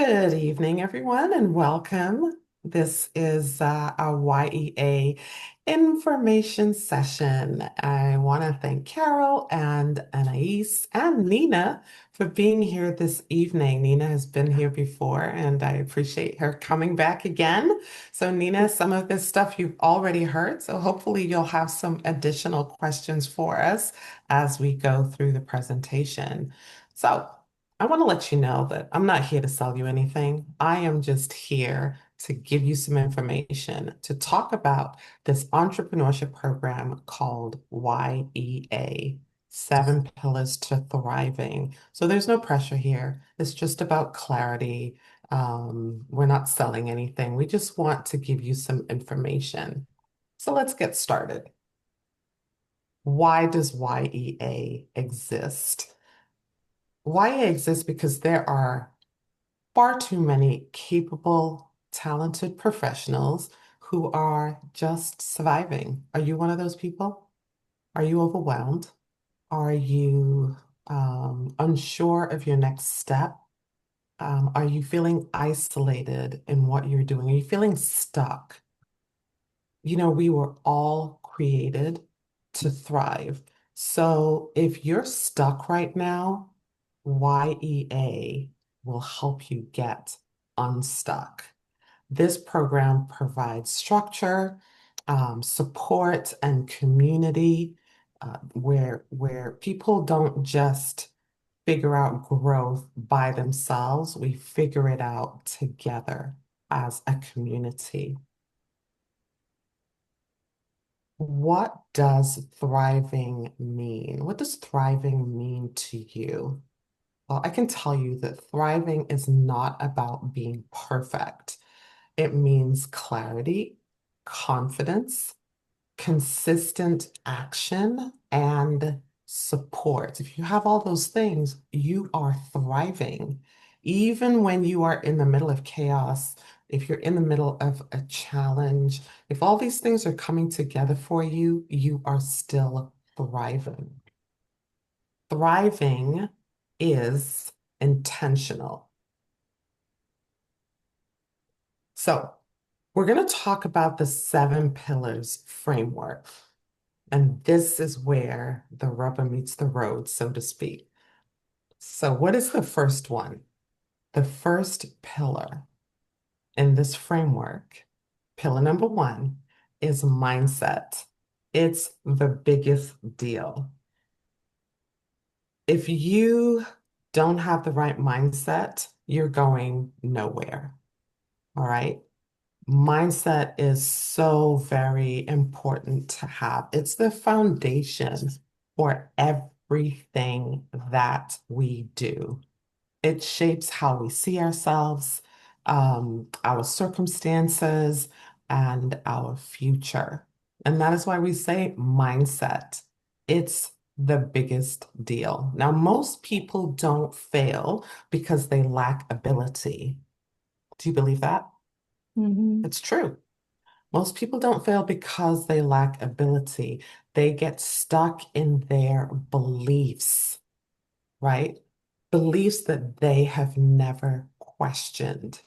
Good evening, everyone, and welcome. This is our YEA information session. I want to thank Carol and Anais and Nina for being here this evening. Nina has been here before, and I appreciate her coming back again. So, Nina, some of this stuff you've already heard, so hopefully you'll have some additional questions for us as we go through the presentation. So, I want to let you know that I'm not here to sell you anything. I am just here to give you some information to talk about this entrepreneurship program called Y.E.A. Seven Pillars to Thriving. So there's no pressure here. It's just about clarity. We're not selling anything. We just want to give you some information. So let's get started. Why does Y.E.A. exist? Y.E.A. exists because there are far too many capable, talented professionals who are just surviving. Are you one of those people? Are you overwhelmed? Are you unsure of your next step? Are you feeling isolated in what you're doing? Are you feeling stuck? We were all created to thrive. So if you're stuck right now, Y.E.A. will help you get unstuck. This program provides structure, support, and community where people don't just figure out growth by themselves. We figure it out together as a community. What does thriving mean? What does thriving mean to you? Well, I can tell you that thriving is not about being perfect. It means clarity, confidence, consistent action, and support. If you have all those things, you are thriving. Even when you are in the middle of chaos, if you're in the middle of a challenge, if all these things are coming together for you, you are still thriving. Thriving is intentional. So, we're going to talk about the seven pillars framework. And this is where the rubber meets the road, so to speak. So, what is the first one? The first pillar in this framework, pillar number one, is mindset. It's the biggest deal. If you don't have the right mindset, you're going nowhere. All right. Mindset is so very important to have. It's the foundation for everything that we do. It shapes how we see ourselves, our circumstances, and our future. And that is why we say mindset. It's the biggest deal. Now, most people don't fail because they lack ability. Do you believe that? Hmm. It's true. Most people don't fail because they lack ability. They get stuck in their beliefs, right? Beliefs that they have never questioned.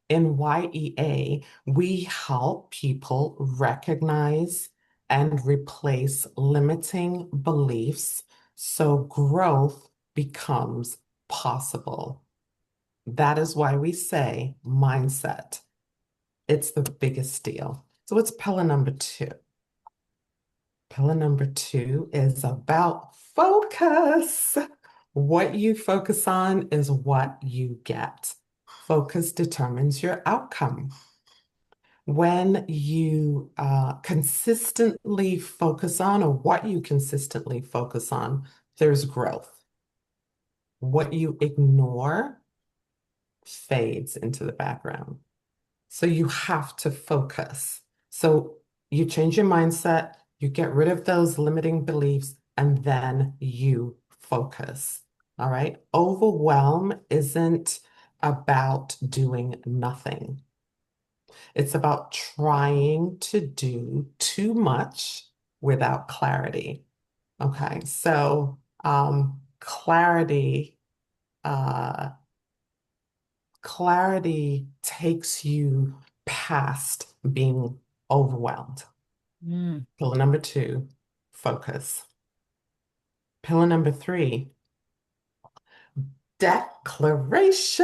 In Y.E.A., we help people recognize and replace limiting beliefs so growth becomes possible. That is why we say mindset. It's the biggest deal. So what's pillar number two? Pillar number two is about focus. What you focus on is what you get. Focus determines your outcome. When you consistently focus on, or what you consistently focus on, there's growth. What you ignore fades into the background. So you have to focus. So you change your mindset, you get rid of those limiting beliefs, and then you focus. All right. Overwhelm isn't about doing nothing. It's about trying to do too much without clarity. Okay. So clarity uh, Clarity takes you past being overwhelmed. Mm. Pillar number two, focus. Pillar number three, declaration.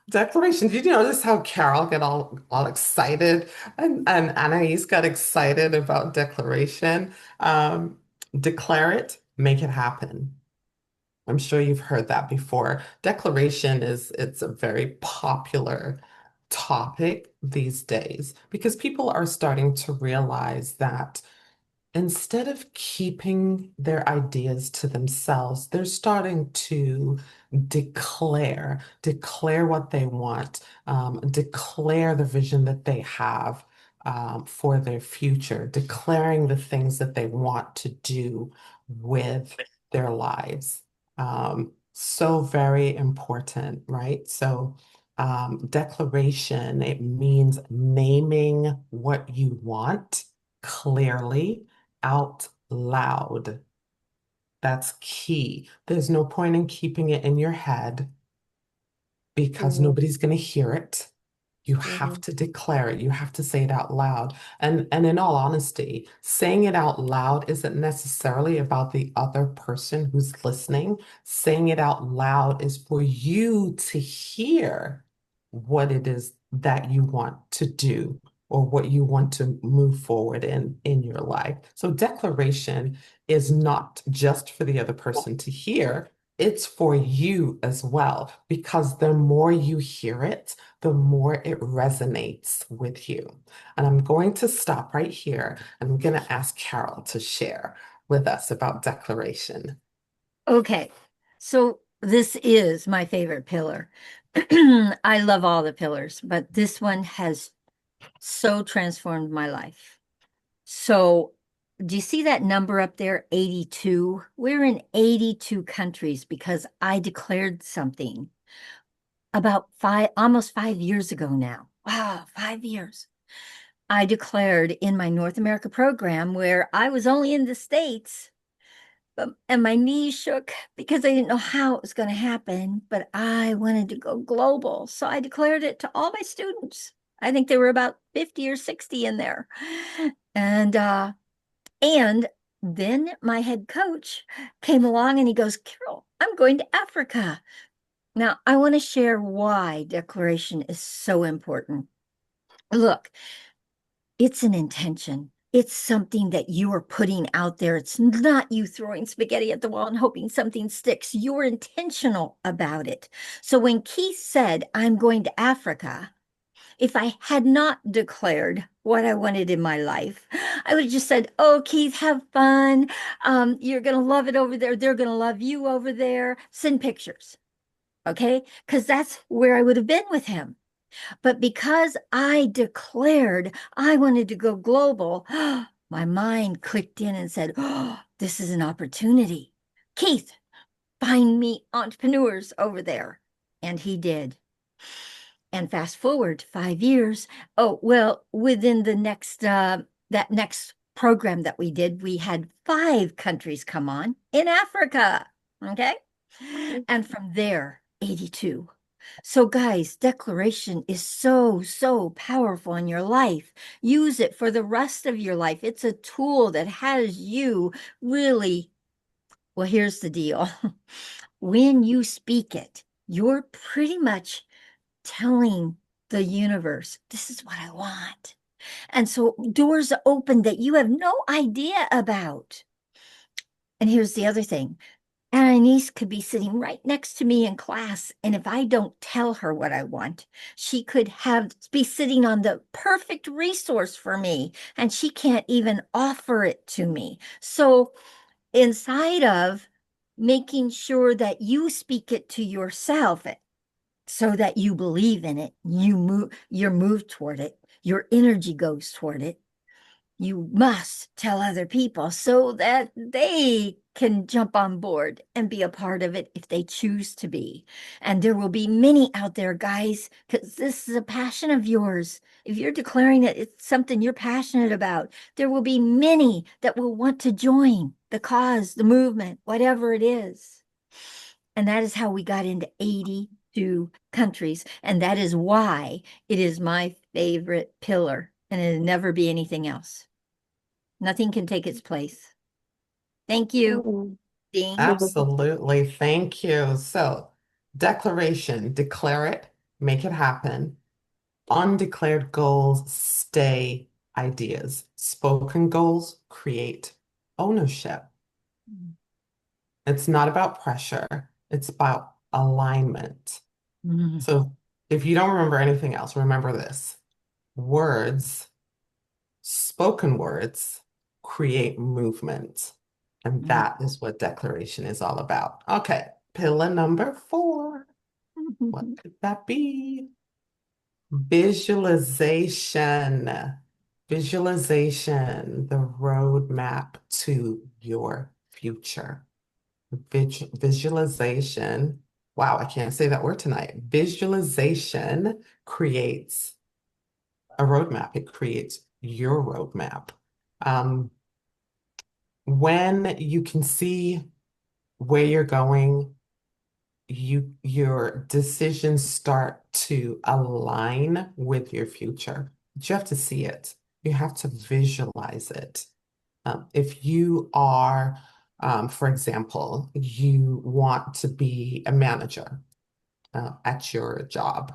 Declaration. Did you notice how Carol got all excited and Anais got excited about declaration? Declare it, make it happen. I'm sure you've heard that before. Declaration it's a very popular topic these days because people are starting to realize that instead of keeping their ideas to themselves, they're starting to declare what they want, declare the vision that they have for their future, declaring the things that they want to do with their lives. So very important, right? So, declaration, it means naming what you want clearly out loud. That's key. There's no point in keeping it in your head because Mhm. nobody's going to hear it. You have Mhm. to declare it. You have to say it out loud. And in all honesty, saying it out loud isn't necessarily about the other person who's listening. Saying it out loud is for you to hear what it is that you want to do or what you want to move forward in your life. So declaration is not just for the other person to hear. It's for you as well, because the more you hear it, the more it resonates with you. And I'm going to stop right here and I'm going to ask Carol to share with us about declaration. Okay, so this is my favorite pillar. I love all the pillars, but this one has so transformed my life. So, do you see that number up there, 82? We're in 82 countries because I declared something about almost 5 years ago now. Wow, 5 years. I declared in my North America program where I was only in the States, and my knees shook because I didn't know how it was going to happen, but I wanted to go global. So I declared it to all my students. I think there were about 50 or 60 in there. And and then my head coach came along and he goes, Carol, I'm going to Africa. Now, I want to share why declaration is so important. Look, it's an intention. It's something that you are putting out there. It's not you throwing spaghetti at the wall and hoping something sticks. You're intentional about it. So when Keith said, I'm going to Africa, if I had not declared what I wanted in my life, I would have just said, oh, Keith, have fun. You're going to love it over there. They're going to love you over there. Send pictures. Okay. Because that's where I would have been with him. But because I declared I wanted to go global, my mind clicked in and said, oh, this is an opportunity. Keith, find me entrepreneurs over there. And he did. And fast forward 5 years. Oh, well, within the next, that next program that we did, we had 5 countries come on in Africa. Okay. And from there, 82. So, guys, declaration is so, so powerful in your life. Use it for the rest of your life. It's a tool that has you really, well, here's the deal. When you speak it, you're pretty much telling the universe, this is what I want. And so doors open that you have no idea about. And here's the other thing. Anais could be sitting right next to me in class, and if I don't tell her what I want, she could have be sitting on the perfect resource for me, and she can't even offer it to me. So, inside of making sure that you speak it to yourself so that you believe in it, you're moved toward it, your energy goes toward it, you must tell other people so that they can jump on board and be a part of it if they choose to be. And there will be many out there, guys, because this is a passion of yours. If you're declaring that it's something you're passionate about, there will be many that will want to join the cause, the movement, whatever it is. And that is how we got into 82 to countries. And that is why it is my favorite pillar, and it'll never be anything else. Nothing can take its place. Thank you, Mm. Dean. Absolutely. Thank you. So, declaration, declare it, make it happen. Undeclared goals stay ideas. Spoken goals create ownership. It's not about pressure, it's about alignment. Mhm. So if you don't remember anything else, remember this. Words, spoken words, create movement. And that is what declaration is all about. Okay, pillar number 4. What could that be? Visualization. Visualization, the roadmap to your future. Visualization. Wow, I can't say that word tonight. Visualization creates a roadmap. It creates your roadmap. Um, when you can see where you're going, your decisions start to align with your future. But you have to see it. You have to visualize it. If you are, for example, you want to be a manager at your job,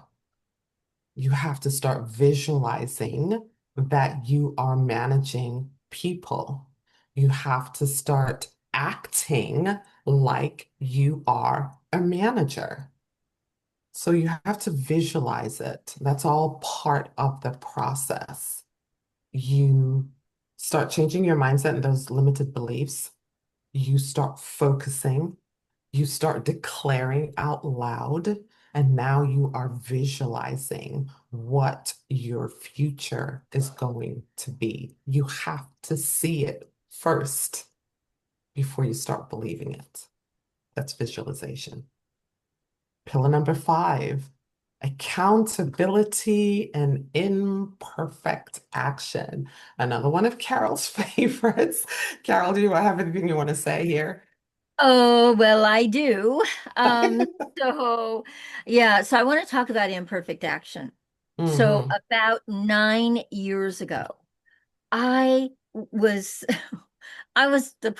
you have to start visualizing that you are managing people. You have to start acting like you are a manager. So you have to visualize it. That's all part of the process. You start changing your mindset and those limited beliefs. You start focusing. You start declaring out loud. And now you are visualizing what your future is going to be. You have to see it first before you start believing it. That's visualization. Pillar number 5, accountability and imperfect action. Another one of Carol's favorites. Carol, do you have anything you want to say here? Oh, well, I do. Um, so yeah, so I want to talk about imperfect action. So Hmm. about 9 years ago, I was I was the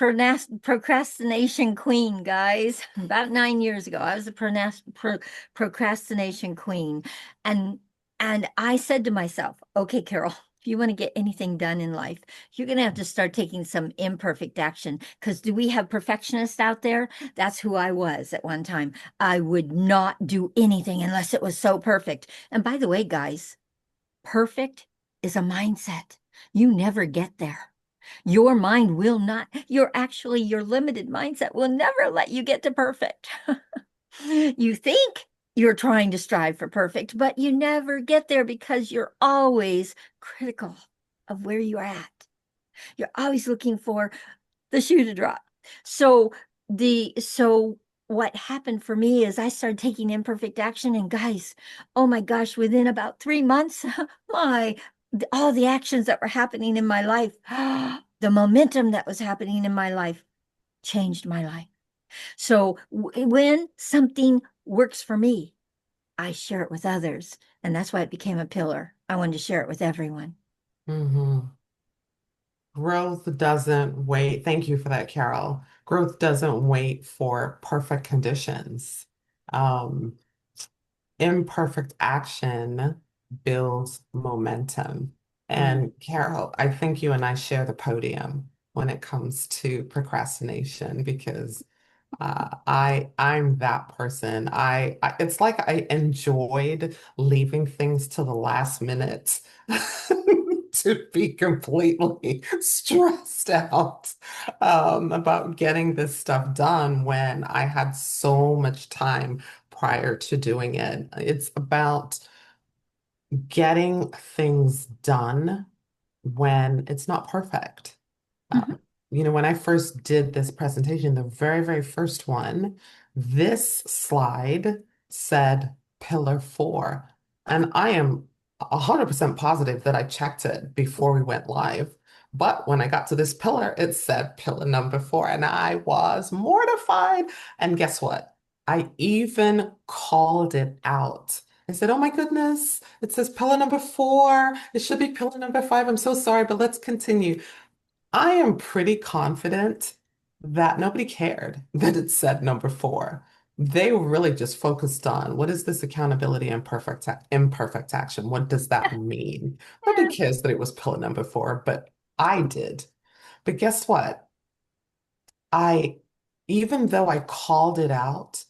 procrastination queen, guys. About 9 years ago, I was the procrastination queen, and and I said to myself, "Okay, Carol, if you want to get anything done in life, you're gonna have to start taking some imperfect action." Because do we have perfectionists out there? That's who I was at one time. I would not do anything unless it was so perfect. And by the way, guys, perfect is a mindset. You never get there. Your mind will not, your limited mindset will never let you get to perfect. You think you're trying to strive for perfect, but you never get there because you're always critical of where you're at. You're always looking for the shoe to drop. So so what happened for me is I started taking imperfect action, and guys, oh my gosh, within about 3 months, my all the actions that were happening in my life, the momentum that was happening in my life changed my life. So when something works for me, I share it with others, and that's why it became a pillar. I wanted to share it with everyone. Hmm. Growth doesn't wait. Thank you for that, Carol. Growth doesn't wait for perfect conditions. Um, Imperfect action builds momentum. Mm. And Carol, I think you and I share the podium when it comes to procrastination because I'm that person. It's like I enjoyed leaving things to the last minute to be completely stressed out about getting this stuff done when I had so much time prior to doing it. It's about getting things done when it's not perfect. Mhm. Um, when I first did this presentation, the very, very first one, this slide said pillar 4. And I am 100% positive that I checked it before we went live. But when I got to this pillar, it said pillar number 4, and I was mortified. And guess what? I even called it out. I said, oh my goodness, it says pillar number four. It should be pillar number five. I'm so sorry, but let's continue. I am pretty confident that nobody cared that it said number four. They were really just focused on what is this accountability and imperfect action? What does that mean? Nobody Yeah. cares that it was pillar number four, but I did. But guess what? I, even though I called it out,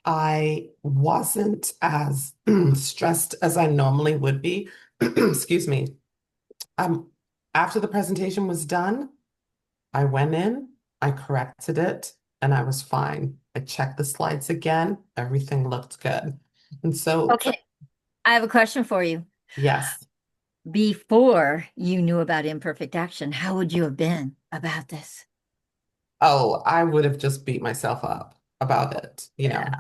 I wasn't as stressed as I normally would be. Excuse me. Um, After the presentation was done, I went in, I corrected it, and I was fine. I checked the slides again, everything looked good. And so, Okay, I have a question for you. yes. Before you knew about imperfect action, how would you have been about this? Oh, I would have just beat myself up about it, Yeah,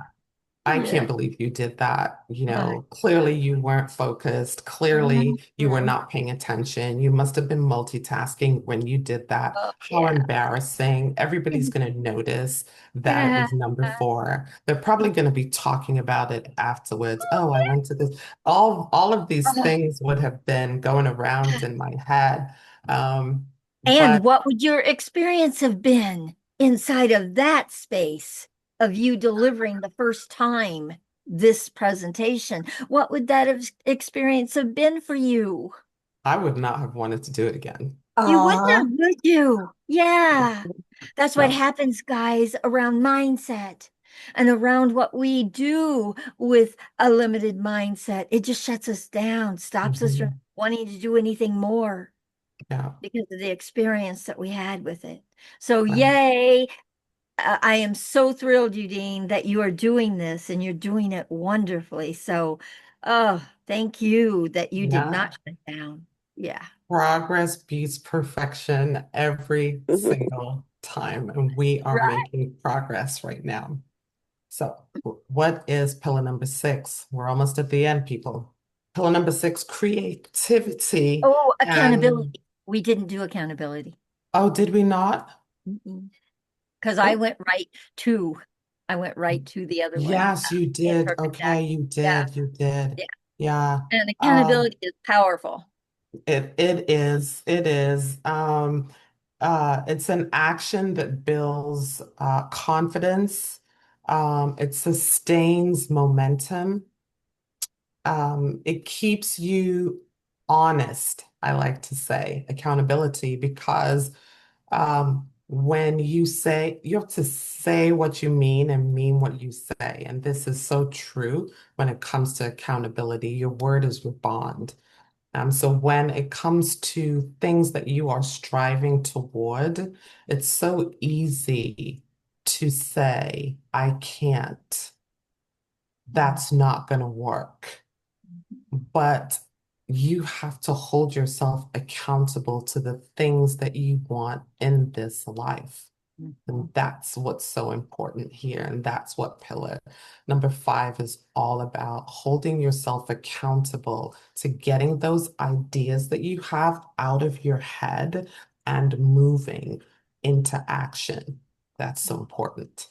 I yeah. can't believe you did that. Uh, Clearly you weren't focused. Clearly you were mhm. not paying attention. You must have been multitasking when you did that. Oh, How yeah. embarrassing. Everybody's going to notice that it Yeah. was number four. They're probably going to be talking about it afterwards. Oh, I went to this. All of these Oh, things would have been going around in my head. Um, and but what would your experience have been inside of that space of you delivering the first time this presentation? What would that experience have been for you? I would not have wanted to do it again. You wouldn't Aw, have, would you? Yeah. That's what No. happens, guys, around mindset and around what we do with a limited mindset. It just shuts us down, stops us from Mhm. wanting to do anything more Yeah. because of the experience that we had with it. So, Right. yay. I am so thrilled, Eudine, that you are doing this and you're doing it wonderfully. So, oh, thank you that you did Yeah. not shut down. Yeah. Progress beats perfection every single time, and we are Right. making progress right now. So, what is pillar number six? We're almost at the end, people. Pillar number six, creativity. Oh, And accountability. We didn't do accountability. oh, did we not? Because Oh, I went right to the other one. yes, you did. Imperfect Okay, action. you Yeah, did. You did. yeah. Yeah. And Um, accountability is powerful. it is. It is. It's an action that builds confidence. It sustains momentum. It keeps you honest, I like to say, accountability, because when you say, you have to say what you mean and mean what you say. And this is so true when it comes to accountability. Your word is your bond. So when it comes to things that you are striving toward, it's so easy to say, I can't. That's not going to work. But you have to hold yourself accountable to the things that you want in this life. And Mhm. that's what's so important here. And that's what pillar number five is all about, holding yourself accountable to getting those ideas that you have out of your head and moving into action. That's so important.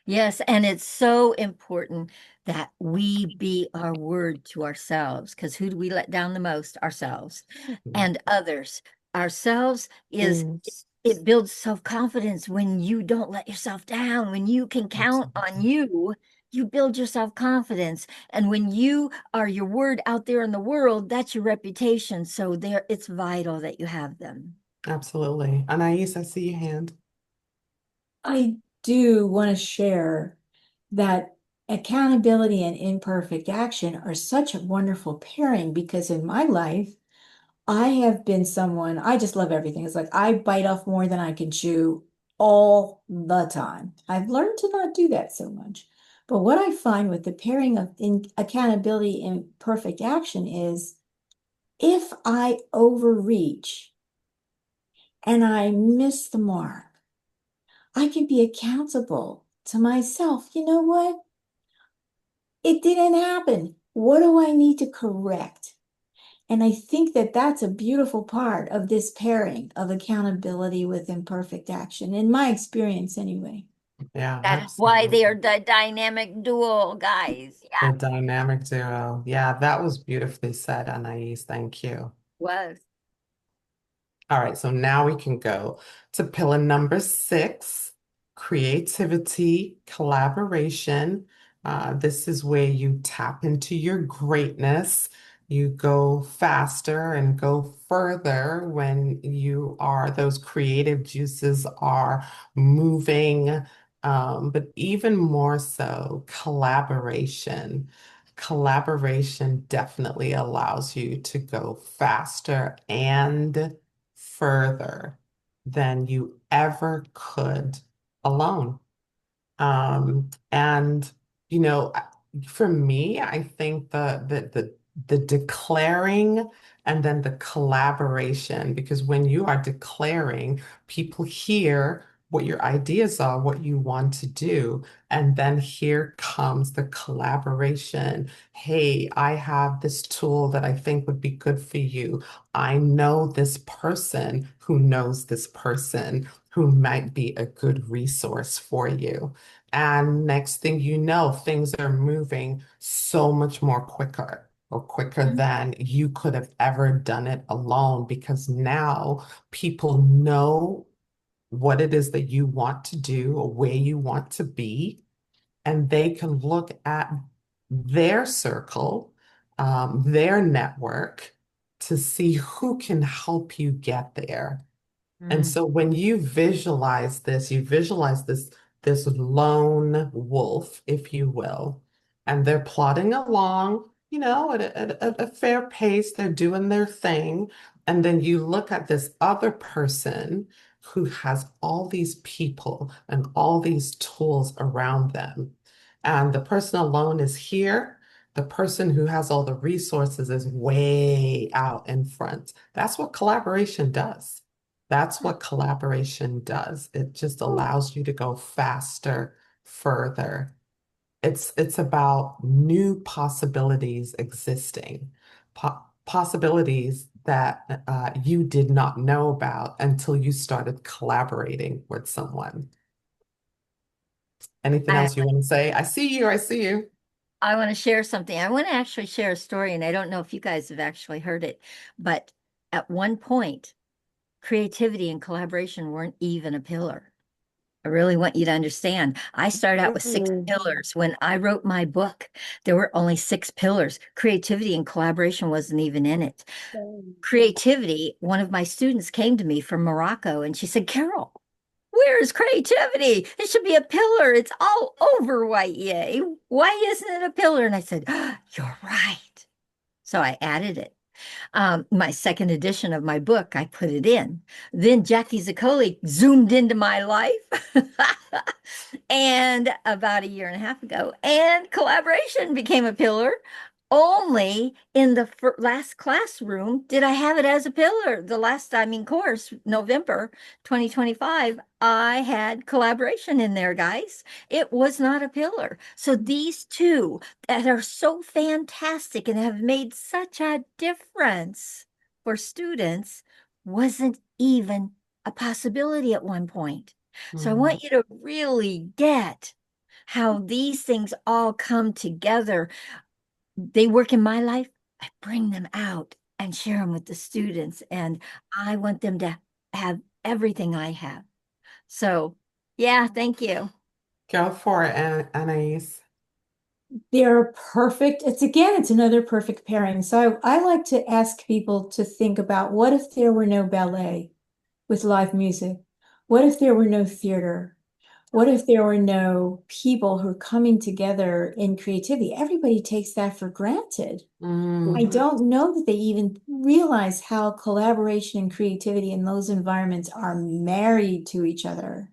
Yes, and it's so important that we be our word to ourselves because who do we let down the most? Ourselves and others. Ourselves is Yes, it builds self-confidence when you don't let yourself down, when you can count on absolutely. you, you build your self-confidence. And when you are your word out there in the world, that's your reputation. So there it's vital that you have them. Absolutely. Anais, I see your hand. I do want to share that accountability and imperfect action are such a wonderful pairing because in my life, I have been someone, I just love everything. It's like I bite off more than I can chew all the time. I've learned to not do that so much. But what I find with the pairing of accountability and perfect action is if I overreach and I miss the mark, I can be accountable to myself. You know what? It didn't happen. What do I need to correct? And I think that that's a beautiful part of this pairing of accountability with imperfect action, in my experience anyway. Yeah, That is why they are absolutely. the dynamic duo, guys. Yeah, The dynamic duo. Yeah, that was beautifully said, Anais. Thank you. was. All right, so now we can go to pillar number 6, creativity, collaboration. This is where you tap into your greatness. You go faster and go further when those creative juices are moving. But even more so, collaboration. Collaboration definitely allows you to go faster and further than you ever could alone. And you know, for me, I think the declaring and then the collaboration, because when you are declaring, people hear what your ideas are, what you want to do, and then here comes the collaboration. Hey, I have this tool that I think would be good for you. I know this person who knows this person who might be a good resource for you. And next thing you know, things are moving so much more quicker or quicker Mhm. than you could have ever done it alone because now people know what it is that you want to do or where you want to be. And they can look at their circle, their network to see who can help you get there. And Mm. so when you visualize this lone wolf, if you will, and they're plodding along, at a fair pace, they're doing their thing. And then you look at this other person who has all these people and all these tools around them. And the person alone is here. The person who has all the resources is way out in front. That's what collaboration does. That's what collaboration does. It just allows you to go faster, further. It's about new possibilities existing, possibilities that you did not know about until you started collaborating with someone. Anything I else you want to say? I see you. I see you. I want to share something. I want to actually share a story, and I don't know if you guys have actually heard it, but at one point, creativity and collaboration weren't even a pillar. I really want you to understand. I started out with six Ooh. pillars. When I wrote my book, there were only six pillars. Creativity and collaboration wasn't even in it. Creativity, one of my students came to me from Morocco and she said, Carol, where is creativity? It should be a pillar. It's all over Y.E.A. Why isn't it a pillar? And I said, you're right. So I added it. My second edition of my book, I put it in. Then Jackie Zaccoli zoomed into my life and about a year and a half ago, and collaboration became a pillar. Only in the last classroom did I have it as a pillar. The last, course, November 2025, I had collaboration in there, guys. It was not a pillar. So these two that are so fantastic and have made such a difference for students wasn't even a possibility at one point. So I Mm, want you to really get how these things all come together. They work in my life. I bring them out and share them with the students, and I want them to have everything I have. So, yeah, thank you. go for it, Anais. They're perfect. It's another perfect pairing. So I like to ask people to think about what if there were no ballet with live music? What if there were no theater? What if there were no people who are coming together in creativity? Everybody takes that for granted. I Mm, don't know that they even realize how collaboration and creativity in those environments are married to each other.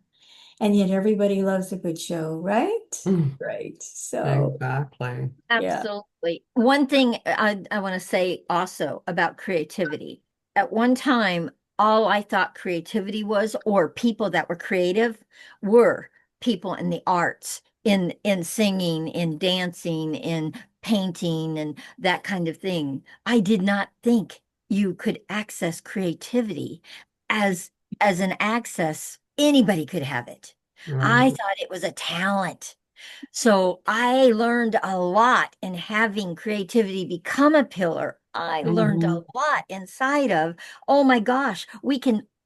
And yet everybody loves a good show, right? mm, Right. So, exactly. yeah. Absolutely. One thing I want to say also about creativity. At one time, all I thought creativity was, or people that were creative, were people in the arts, in singing, in dancing, in painting, and that kind of thing. I did not think you could access creativity as as an access. Anybody could have it. I Right. thought it was a talent. So I learned a lot in having creativity become a pillar. I learned a Hmm. lot inside of, oh my gosh,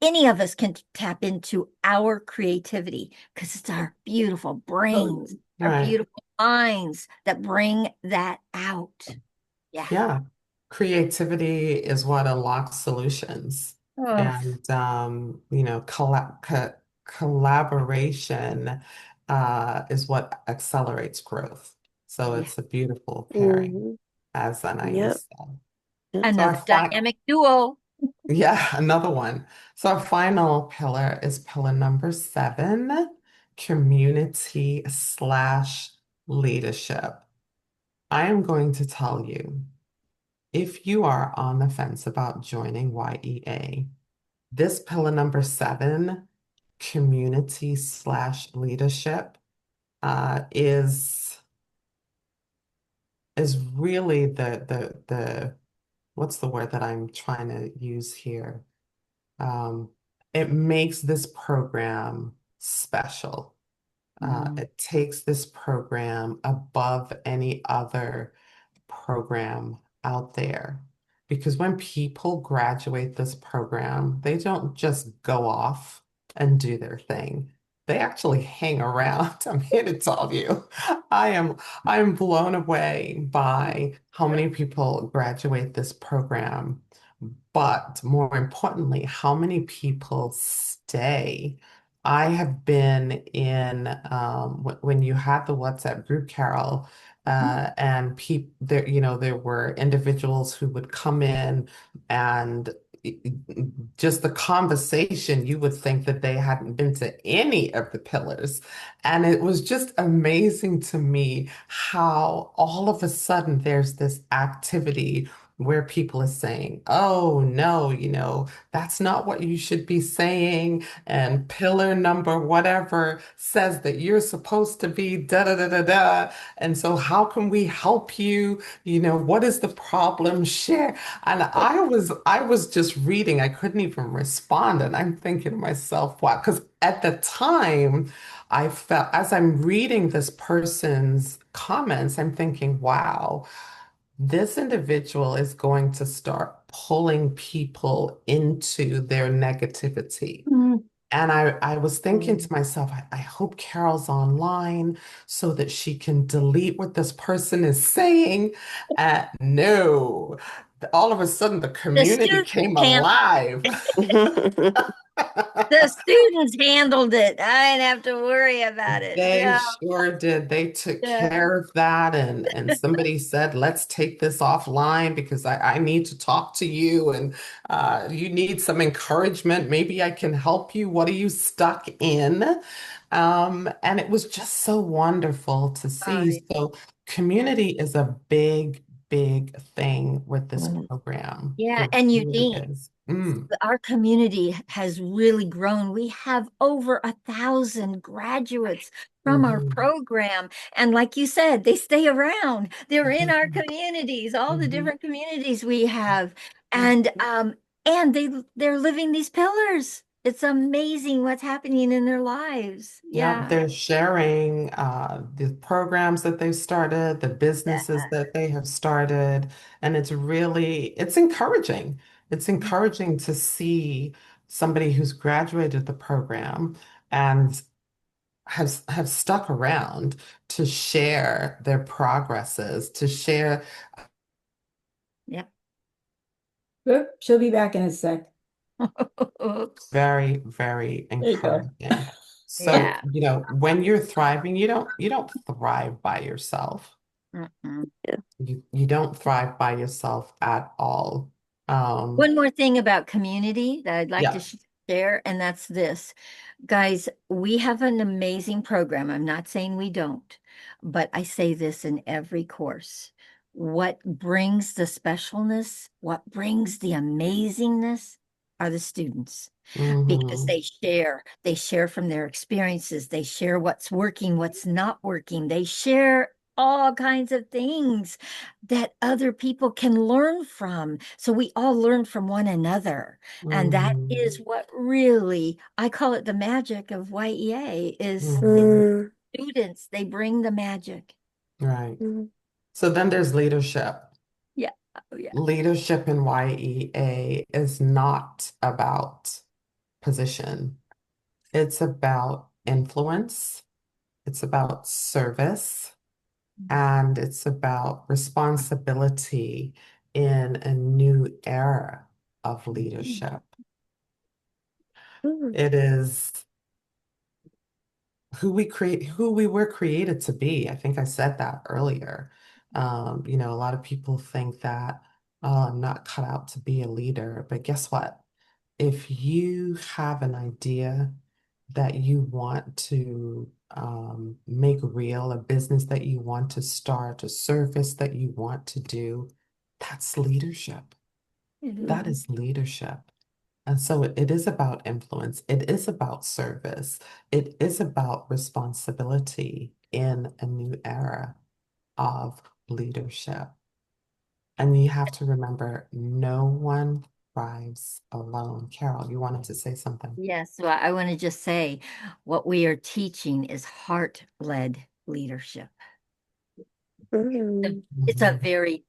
any of us can tap into our creativity because it's our beautiful brains, Totally. our Right. beautiful minds that bring that out. Yeah. Yeah. Creativity is what unlocks solutions. Oh, And, collaboration is what accelerates growth. So yeah. it's a beautiful pairing, Hmm. as Yep. Anais said. Yep. So our Another fi dynamic duo. yeah, another one. So our final pillar is pillar number 7, community/leadership. I am going to tell you, if you are on the fence about joining YEA, this pillar number 7, community/leadership, is really the what's the word that I'm trying to use here? Um, it makes this program special. Mm. It takes this program above any other program out there. Because when people graduate this program, they don't just go off and do their thing. They actually hang around. I'm here to tell you, I am I am blown away by how many people graduate this program, but more importantly, how many people stay. I have been in when you had the WhatsApp group, Carol, and people there, there were individuals who would come in and just the conversation, you would think that they hadn't been to any of the pillars. And it was just amazing to me how all of a sudden there's this activity where people are saying, oh, no, that's not what you should be saying. And pillar number whatever says that you're supposed to be da da da da da. And so, how can we help you? What is the problem? Share. And I was just reading. I couldn't even respond. And I'm thinking to myself, wow, because at the time, I felt as I'm reading this person's comments, I'm thinking, wow, this individual is going to start pulling people into their negativity. Mhm. And I was thinking Mm. to myself, I hope Carol's online so that she can delete what this person is saying. No, all of a sudden the The community students came hand, alive. the students handled it. I didn't have to worry about it. They Yeah, sure did. They took yeah. care of that. And somebody said, let's take this offline because I need to talk to you and you need some encouragement. Maybe I can help you. What are you stuck in? And it was just so wonderful to Uh, see. So yeah. community is a big, big thing with this Mm. program. Yeah, It and really Eugene, is. Mm. our community has really grown. We have over 1,000 graduates from our Mhm. program. And like you said, they stay around. They're in our Mhm. communities, all the Mhm. different communities we have. And they're living these pillars. It's amazing what's happening in their lives. Yeah, Yeah. they're sharing the programs that they've started, the businesses that they have started, and it's encouraging. It's Yeah. encouraging to see somebody who's graduated the program and have stuck around to share their progresses, to share Yeah. Oop, she'll be back in a sec. Oops. very, very There you go. encouraging. So, Yeah. when you're thriving, you don't thrive by yourself. Mm-mm. Yeah. You don't thrive by yourself at all. One more thing about community that I'd like to Yeah. share, and that's this. Guys, we have an amazing program. I'm not saying we don't, but I say this in every course. What brings the specialness, what brings the amazingness are the students because Hmm. they share from their experiences, they share what's working, what's not working, they share all kinds of things that other people can learn from. So we all learn from one another. And that is Mhm. what really, I call it the magic of YEA is Mhm. students, they bring the magic. Right. Mm. So then there's leadership. Yeah. Oh, yeah. Leadership in YEA is not about position. It's about influence. It's about service. And it's about responsibility in a new era of leadership. Mm. It is who we were created to be. I think I said that earlier. A lot of people think that, oh, I'm not cut out to be a leader, but guess what? If you have an idea that you want to make real, a business that you want to start, a service that you want to do, that's leadership. It is. That is leadership. And so it is about influence. It is about service. It is about responsibility in a new era of leadership. And you have to remember, no one thrives alone. Carol, you wanted to say something. Yes, so I want to just say what we are teaching is heart-led leadership. Mm. It's a Mhm. very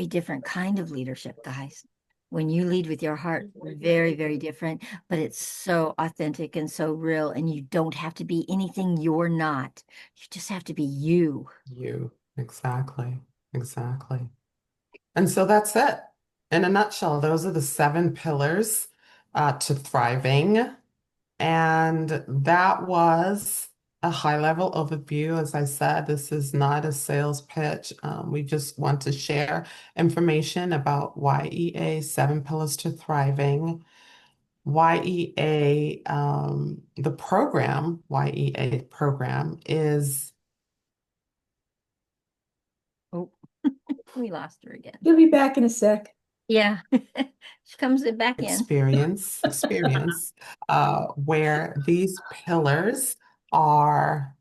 different kind of leadership, guys. When you lead with your heart, very, very different, but it's so authentic and so real, and you don't have to be anything you're not. You just have to be you. You, exactly, exactly. And so that's it. In a nutshell, those are the seven pillars to thriving. And that was a high level overview. As I said, this is not a sales pitch. We just want to share information about YEA, Seven Pillars to Thriving. YEA, the program, YEA program is Oh, we lost her again. We'll be back in a sec. Yeah, she comes back in. experience, where these pillars are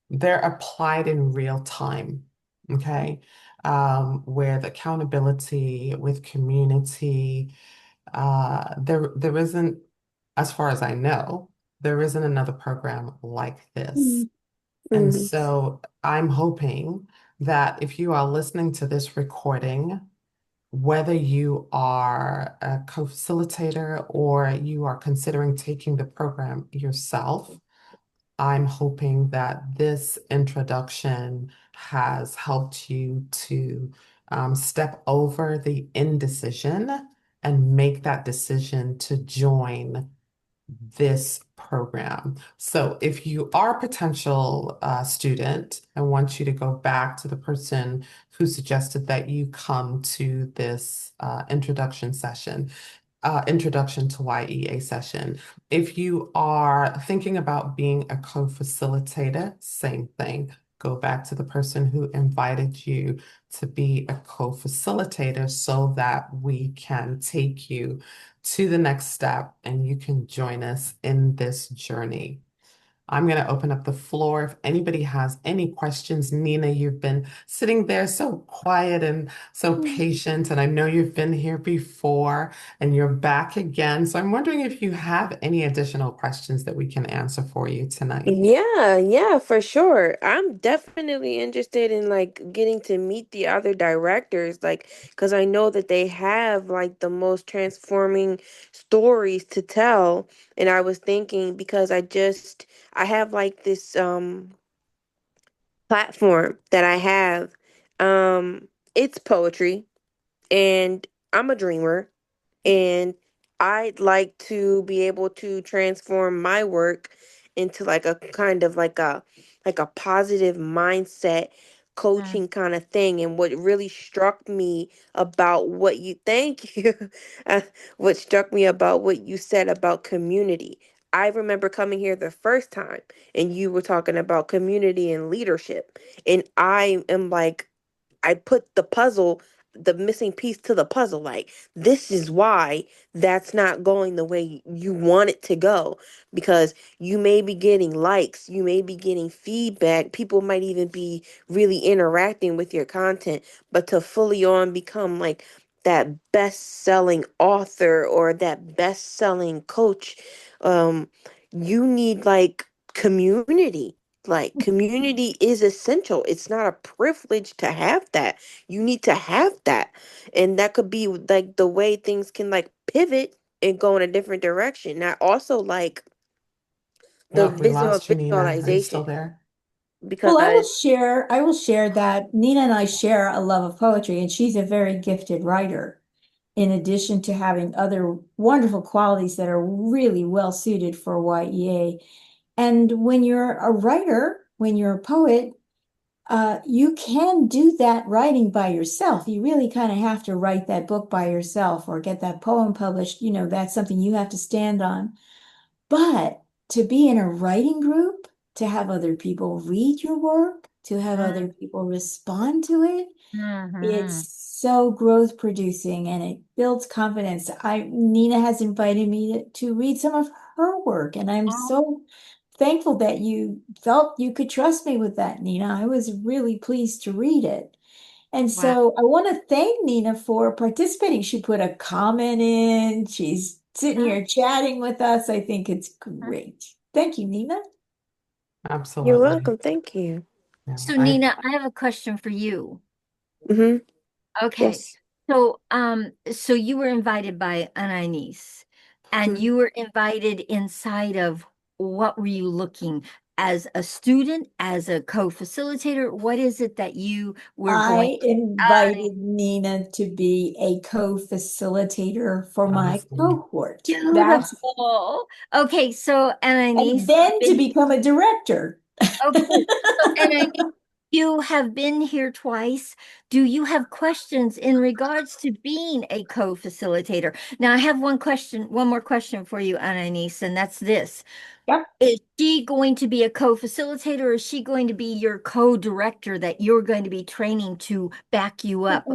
they're applied in real time, okay? With accountability, with community, there isn't, as far as I know, there isn't another program like this. Mm. And Mm. so I'm hoping that if you are listening to this recording, whether you are a co-facilitator or you are considering taking the program yourself, I'm hoping that this introduction has helped you to step over the indecision and make that decision to join this program. So if you are a potential student, I want you to go back to the person who suggested that you come to this introduction session, introduction to YEA session. If you are thinking about being a co-facilitator, same thing. Go back to the person who invited you to be a co-facilitator so that we can take you to the next step and you can join us in this journey. I'm going to open up the floor. If anybody has any questions, Nina, you've been sitting there so quiet and so patient, and I know you've been here before and you're back again. So I'm wondering if you have any additional questions that we can answer for you tonight. Yeah, yeah, for sure. I'm definitely interested in like getting to meet the other directors, like, because I know that they have like the most transforming stories to tell. And I was thinking because I have like this platform that I have. It's poetry and I'm a dreamer and I'd like to be able to transform my work into like a kind of like a positive mindset Mm. coaching kind of thing. And what really struck me about what you thank you uh, what struck me about what you said about community. I remember coming here the first time and you were talking about community and leadership, and I am like, I put the puzzle, the missing piece to the puzzle. Like, this is why that's not going the way you want it to go, because you may be getting likes, you may be getting feedback, people might even be really interacting with your content, but to fully on become like that best-selling author or that best-selling coach, you need like community. Like, community is essential. It's not a privilege to have that. You need to have that. And that could be like the way things can like pivot and go in a different direction. I also like the Oh, we lost you, Nina. Are you still visualization, there? Well, because I will share that Nina and I share a love of poetry, and she's a very gifted writer, in addition to having other wonderful qualities that are really well suited for YEA. And when you're a writer, when you're a poet, you can do that writing by yourself. You really kind of have to write that book by yourself or get that poem published. You know, that's something you have to stand on. But to be in a writing group, to have other people read your work, to have other people respond to it, Mm-hmm. it's so growth producing and it builds confidence. Nina has invited me to read some of her work, and I'm so thankful that you felt you could trust me with that, Nina. I was really pleased to read it. And Wow. so I want to thank Nina for participating. She put a comment in. She's sitting here chatting with us. I think it's great. Thank you, Nina. you're Absolutely. welcome. Thank you. Yeah, So Nina, I have a question for you. Mm-hmm. Okay. Yes. So you were invited by Anais, and Mhm. you were invited inside of, what were you looking as a student, as a co-facilitator? What is it that you were going I uh, invited Nina to be a co-facilitator for my awesome. cohort. That's beautiful. Okay, so and Anais, then to become a director. okay. So, you have been here twice. Do you have questions in regards to being a co-facilitator? Now, I have one more question for you, Anais, and that's this. Yep. Is she going to be a co-facilitator, or is she going to be your co-director that you're going to be training to back you up?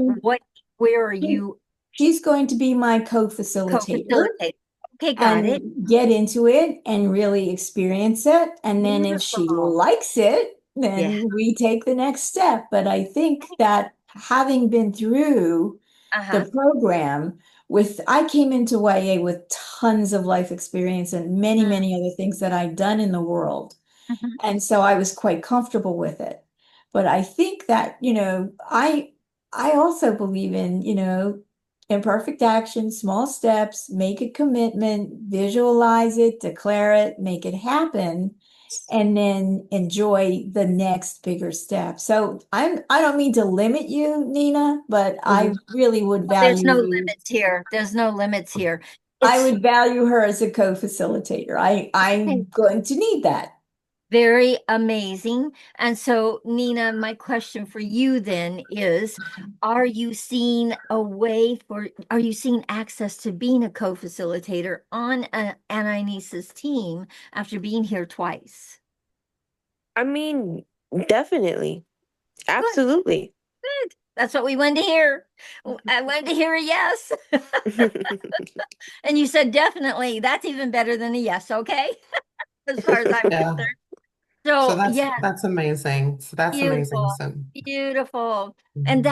Where are you She's going to be my co-facilitator co-facilitating? Okay, got it. and get into it and really experience it. And then if she Beautiful. likes it, Yeah. then we take the next step. But I think that having been through the Uh-huh. program I came into YA with tons of life experience and many, Mm, many other things that I'd done in the world. mhm. And so I was quite comfortable with it. But I think that, I also believe in, imperfect action, small steps, make a commitment, visualize it, declare it, make it happen, and then enjoy the next bigger step. So I don't mean to limit you, Nina, but Mhm. I really would There's no value limits here. There's no limits here. I It's would value her as a co-facilitator. I'm going to need that. very amazing. And so, Nina, my question for you then is, are you seeing access to being a co-facilitator on Ananisa's team after being here twice? I mean, definitely. Good, Absolutely. good. That's what we wanted to hear. I wanted to hear a yes. And you said definitely. That's even better than a yes, okay? As far as I'm Yeah. concerned. So So, yeah, that's amazing. So that's amazing. beautiful, So beautiful. And mhm.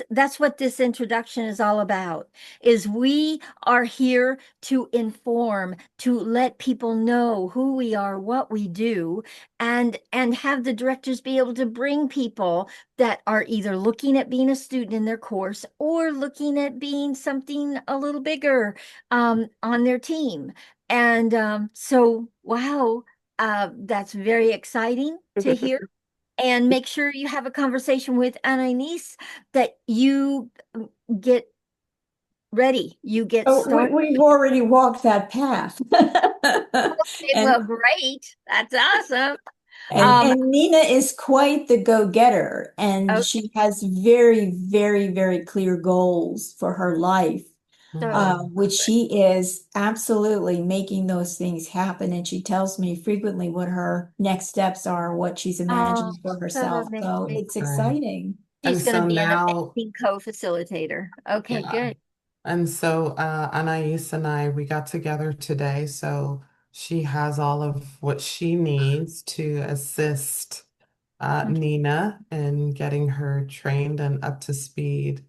that's what this introduction is all about. Is we are here to inform, to let people know who we are, what we do, and have the directors be able to bring people that are either looking at being a student in their course or looking at being something a little bigger on their team. And so, wow, that's very exciting to hear. And make sure you have a conversation with Anais that you get ready, you get Oh, started. we've already walked that path. Okay, And well, great. That's awesome. and Um, and Nina is quite the go-getter, and okay, she has very, very, very clear goals for her life, Mm. so which she is absolutely making those things happen. And she tells me frequently what her next steps are, what she's oh, imagining for so herself. So amazing. it's Right. exciting. And She's going to so be an now, amazing co-facilitator. Okay, yeah. good. And so Anais and I, we got together today. So she has all of what she needs to assist Okay, Nina in getting her trained and up to speed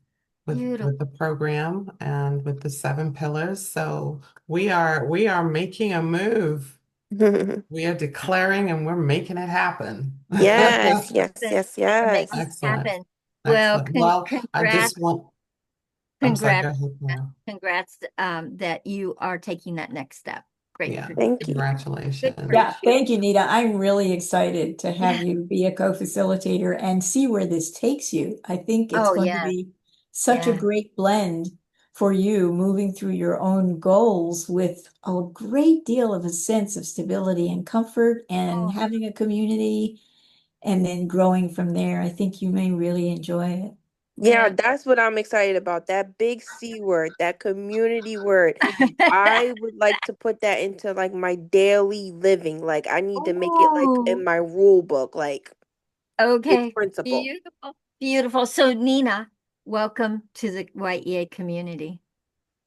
beautiful. with the program and with the 7 pillars. So we are making a move. We are declaring and we're making it happen. Yes, yes, Happen. yes, We're making it yes. Excellent. happen. Well, Excellent. Well, I congrats, just want, I'm sorry, go congrats, ahead, Laura. congrats, that you are taking that next step. Great Yeah, for Thank you. good for congratulations. Yeah, you. thank you, Nita. I'm really excited to have Yeah. you be a co-facilitator and see where this takes you. I think it's Oh, going to yeah, be such a yeah. great blend for you moving through your own goals with a great deal of a sense of stability and comfort and Oh, having a community and then growing from there. I think you may really enjoy it. Yeah, yeah. that's what I'm excited about. That big C word, that community word. I would like to put that into like my daily living. Like I need to make it like Oh, in my rule book, like it's okay. principle. Beautiful. Beautiful. So, Nina, welcome to the Y.E.A. community.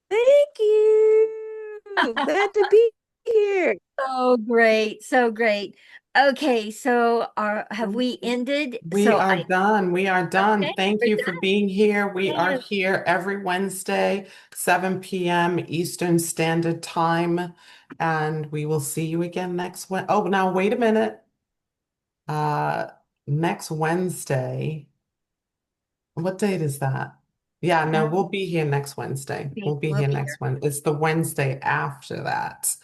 Thank you. Glad to be here. So great. So great. Okay, so have we ended? We So are done. We are done. okay, Thank we're you for done. being here. We are Yes. here every Wednesday, 7 p.m. Eastern Standard Time, and we will see you again next Wed. Oh, now wait a minute. Uh, Next Wednesday. What date is that? Yeah, no, we'll be here next Wednesday. We'll be We'll here be here. next Wednesday. It's the Wednesday after that,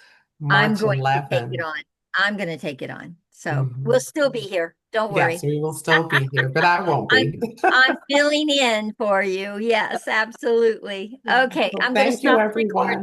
I'm March going to take it 11. on. I'm going to take it on. So we'll Mhm. still be here. Don't Yes, worry. we will still be here, but I won't I'm be. I'm filling in for you. Yes, absolutely. Okay, Well, I'm going to thank you, stop the recording. everyone.